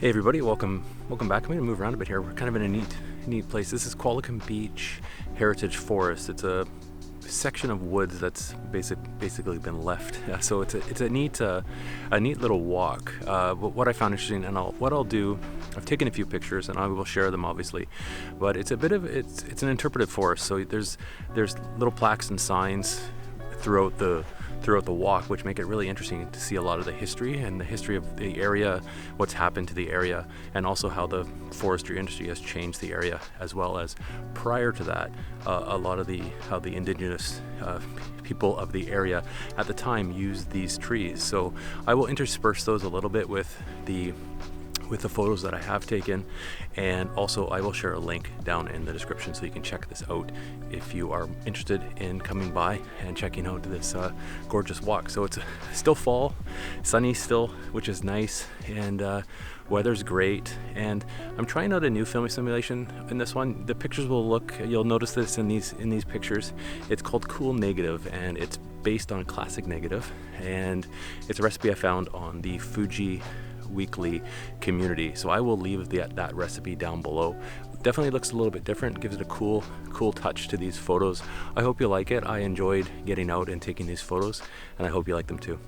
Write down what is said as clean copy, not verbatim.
Hey everybody, welcome back. I'm going to move around a bit here. We're kind of in a neat place. This is Qualicum Beach Heritage Forest. It's a section of woods that's basically been left. So it's a neat little walk. But what I found interesting, and what I'll do, I've taken a few pictures and I will share them obviously. But it's an interpretive forest. So there's little plaques and signs throughout the walk, which make it really interesting to see a lot of the history of the area, what's happened to the area, and also how the forestry industry has changed the area, as well as prior to that, a lot of how the indigenous people of the area at the time used these trees. So I will intersperse those a little bit with the photos that I have taken, and also I will share a link down in the description so you can check this out if you are interested in coming by and checking out this gorgeous walk. So it's still fall, sunny still, which is nice, and weather's great. And I'm trying out a new filming simulation in this one. The pictures will look, you'll notice this in these pictures. It's called Cool Negative, and it's based on classic negative, and it's a recipe I found on the Fuji weekly community. So I will leave that recipe down below. Definitely looks a little bit different, gives it a cool touch to these photos. I hope you like it. I enjoyed getting out and taking these photos, and I hope you like them too.